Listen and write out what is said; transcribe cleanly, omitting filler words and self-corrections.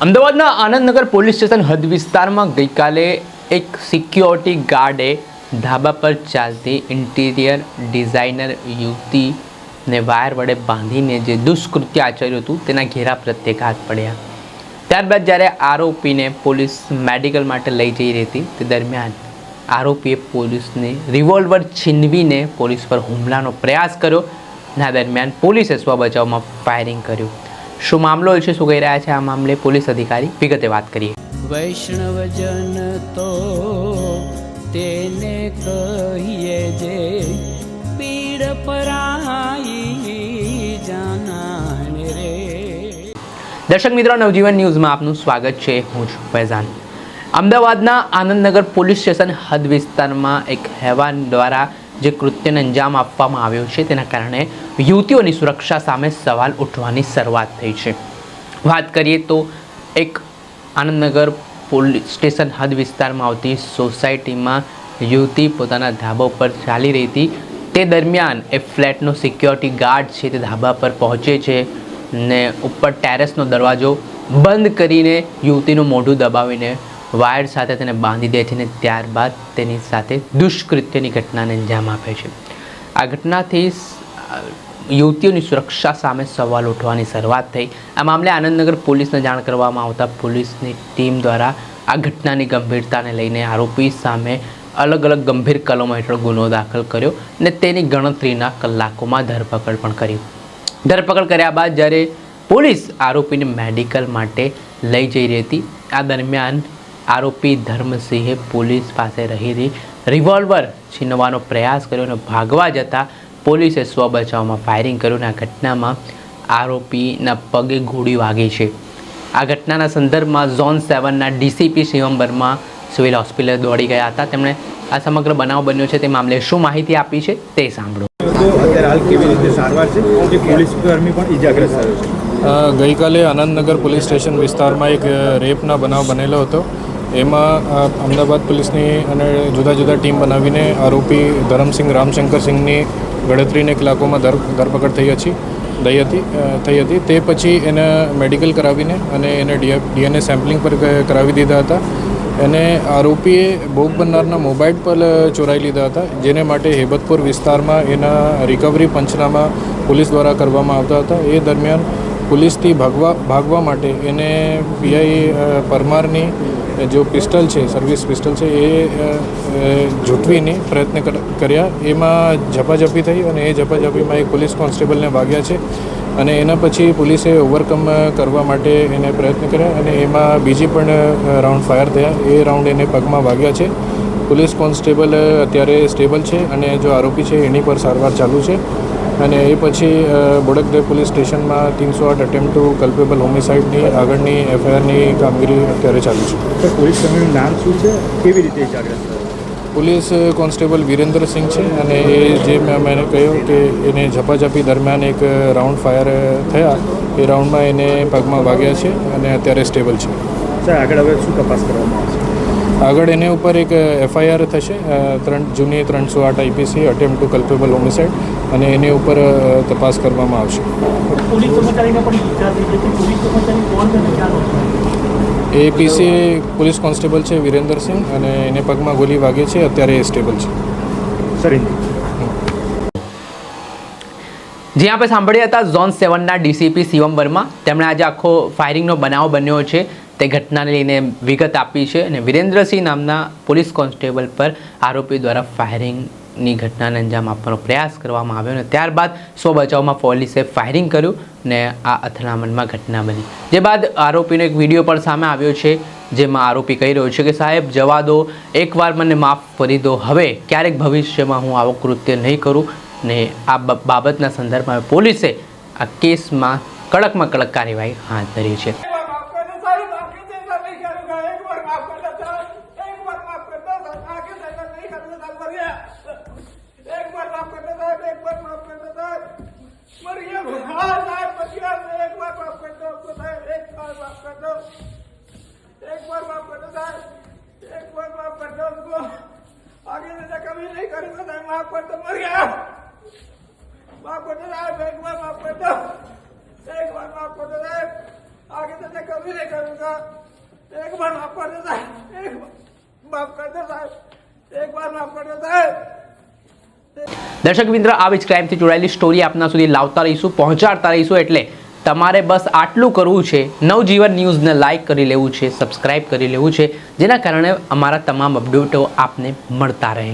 અમદાવાદના Anandnagar police station હદ વિસ્તારમાં ગઈકાલે એક સિક્યોરિટી ગાર્ડે ધાબા પર ચાલતી ઇન્ટિરિયર ડિઝાઇનર યુવતીને વાયર વડે બાંધીને જે દુષ્કૃત્ય આચર્યું હતું તેના ઘેરા પ્રત્યાઘાત પડ્યા। ત્યારબાદ જ્યારે આરોપીને પોલીસ મેડિકલ માટે લઈ જઈ રહી હતી તે દરમિયાન આરોપીએ પોલીસને રિવોલ્વર છીનવીને પોલીસ પર હુમલાનો પ્રયાસ કર્યો। આ દરમિયાન પોલીસે સ્વબચાવમાં ફાયરિંગ કર્યું। શું મામલો છે, શું કહી રહ્યા છે આ મામલે પોલીસ અધિકારી, વિગતે વાત કરીએ। વૈષ્ણવજન તો તેને કહીએ જે પીડ પરાઈ જાનાને રે। દર્શક મિત્રો, નવજીવન ન્યૂઝમાં આપનું સ્વાગત છે। હું છું ફૈઝાન। અમદાવાદના આનંદનગર પોલીસ સ્ટેશન હદ વિસ્તારમાં એક હેવાન દ્વારા જે કૃત્યને અંજામ આપવામાં આવ્યો છે તેના કારણે યુવતીઓની સુરક્ષા સામે સવાલ ઉઠવાની શરૂઆત થઈ છે। વાત કરીએ તો એક આનંદનગર પોલીસ સ્ટેશન હદ વિસ્તારમાં આવતી સોસાયટીમાં યુવતી પોતાના ધાબા પર ચાલી રહી હતી। તે દરમિયાન એ ફ્લેટનો સિક્યોરિટી ગાર્ડ છે તે ધાબા પર પહોંચે છે ને ઉપર ટેરેસનો દરવાજો બંધ કરીને યુવતીનું મોઢું દબાવીને વાયર સાથે તેને બાંધી દે છે અને ત્યારબાદ તેની સાથે દુષ્કૃત્યની ઘટનાને અંજામ આપે છે। આ ઘટનાથી યુવતીઓની સુરક્ષા સામે સવાલ ઉઠવાની શરૂઆત થઈ। આ મામલે આનંદનગર પોલીસને જાણ કરવામાં આવતા પોલીસની ટીમ દ્વારા આ ઘટનાની ગંભીરતાને લઈને આરોપી સામે અલગ અલગ ગંભીર કલમો હેઠળ ગુનો દાખલ કર્યો અને તેની ગણતરીના કલાકોમાં ધરપકડ પણ કરી। ધરપકડ કર્યા બાદ જ્યારે પોલીસ આરોપીને મેડિકલ માટે લઈ જઈ રહી હતી આ દરમિયાન આરોપી ધર્મસિંહે પોલીસ પાસે રહેલી રિવોલ્વર છીનવાનો પ્રયાસ કર્યો અને ભાગવા જતાં પોલીસે સ્વબચાવમાં ફાયરિંગ કર્યું અને આ ઘટનામાં આરોપીના પગે ગોળી વાગી છે। આ ઘટનાના સંદર્ભમાં ઝોન 7ના DCP Shivam Verma civil hospital દોડી ગયા હતા। તેમણે આ સમગ્ર બનાવ બન્યો છે તે મામલે શું માહિતી આપી છે તે સાંભળો। અત્યારે હાલ કેવી રીતે સારવાર છે, જે પોલીસ કર્મી પણ ઇજાગ્રસ્ત થયો છે? ગઈકાલે આનંદનગર પોલીસ સ્ટેશન વિસ્તારમાં એક રેપના બનાવ બનેલો હતો। એમાં અમદાવાદ પોલીસની અને જુદા જુદા ટીમ બનાવીને આરોપી ધરમસિંહ રામશંકરસિંહની ગણતરીને કલાકોમાં ધરપકડ થઈ હતી। તે પછી એને મેડિકલ કરાવીને અને એને ડીએનએ સેમ્પલિંગ પર કરાવી દીધા હતા। એને આરોપીએ ભોગ બનનારના મોબાઈલ પર ચોરાઈ લીધા હતા, જેને માટે હેબતપુર વિસ્તારમાં એના રિકવરી પંચનામા પોલીસ દ્વારા કરવામાં આવતા હતા। એ દરમિયાન પોલીસથી ભાગવા માટે એને પીઆઈ પરમારની જો પિસ્ટલ છે, સર્વિસ પિસ્ટલ છે, એ ઝૂંટવીને પ્રયત્ન કર્યા। એમાં ઝપાઝપી થઈ અને એ ઝપાઝપીમાં એક પોલીસ કોન્સ્ટેબલને વાગ્યા છે અને એના પછી પોલીસે ઓવરકમ કરવા માટે એને પ્રયત્ન કર્યા અને એમાં બીજી પણ રાઉન્ડ ફાયર થયા। એ રાઉન્ડ એને પગમાં વાગ્યા છે। પોલીસ કોન્સ્ટેબલ અત્યારે સ્ટેબલ છે અને જો આરોપી છે એની પર સારવાર ચાલુ છે અને એ પછી બોડકદેવ પોલીસ સ્ટેશનમાં 308 અટેમ્પ્ટ ટુ કલ્પેબલ હોમિસાઇડની આગળની એફઆઈઆરની કામગીરી અત્યારે ચાલુ છે। પોલીસ કર્મીનું નામ શું છે, કેવી રીતે ઇજાગ્રસ્ત થયો? પોલીસ કોન્સ્ટેબલ વિરેન્દ્રસિંહ છે અને એ જે મેં કહ્યું કે એને ઝપાઝપી દરમિયાન એક રાઉન્ડ ફાયર થયા, એ રાઉન્ડમાં એને પગમાં વાગ્યા છે અને અત્યારે સ્ટેબલ છે। સર, આગળ હવે શું તપાસ કરવામાં આવશે? આગળ એને ઉપર એક એફઆઈઆર થશે, જૂની 308 IPC attempt to culpable homicide, અને એની ઉપર તપાસ કરવામાં આવશે। પોલીસ કર્મચારીને પણ ઈજા થઈ છે, પોલીસ કર્મચારી કોણ છે અને ક્યાં છે? એ પીસી પોલીસ કોન્સ્ટેબલ છે વિરેન્દ્રસિંહ અને એને પગમાં ગોલી વાગી છે, અત્યારે એ સ્ટેબલ છે। સર, જે આપણે સાંભળ્યા હતા ઝોન 7ના ડીસીપી શિવમ વર્મા, તેમણે આજે આખો ફાયરિંગનો બનાવ બન્યો છે તે ઘટનાને લઈને વિગત આપી છે અને વિરેન્દ્રસિંહ નામના પોલીસ કોન્સ્ટેબલ પર આરોપી દ્વારા ફાયરિંગની ઘટનાને અંજામ આપવાનો પ્રયાસ કરવામાં આવ્યો અને ત્યારબાદ સ્વબચાવમાં પોલીસે ફાયરિંગ કર્યું ને આ અથડામણમાં ઘટના બની। જે બાદ આરોપીનો એક વિડીયો પણ સામે આવ્યો છે જેમાં આરોપી કહી રહ્યો છે કે સાહેબ જવા દો, એકવાર મને માફ કરી દો, હવે ક્યારેક ભવિષ્યમાં હું આવો કૃત્ય નહીં કરું ને આ બાબતના સંદર્ભમાં પોલીસે આ કેસમાં કડકમાં કડક કાર્યવાહી હાથ ધરી છે। आगे तो मैं कभी नहीं करूँगा। एक बार माफ कर देता है, एक माफ कर देता है, एक बार माफ कर देता है। દર્શક મિત્ર, આવી જ ક્રાઇમથી જોડાયેલી સ્ટોરી આપના સુધી લાવતા રહીશું, પહોંચાડતા રહીશું. એટલે તમારે બસ આટલું કરવું છે, નવજીવન ન્યૂઝને લાઇક કરી લેવું છે, સબસ્ક્રાઇબ કરી લેવું છે, જેના કારણે અમારા તમામ અપડેટો આપને મળતા રહે.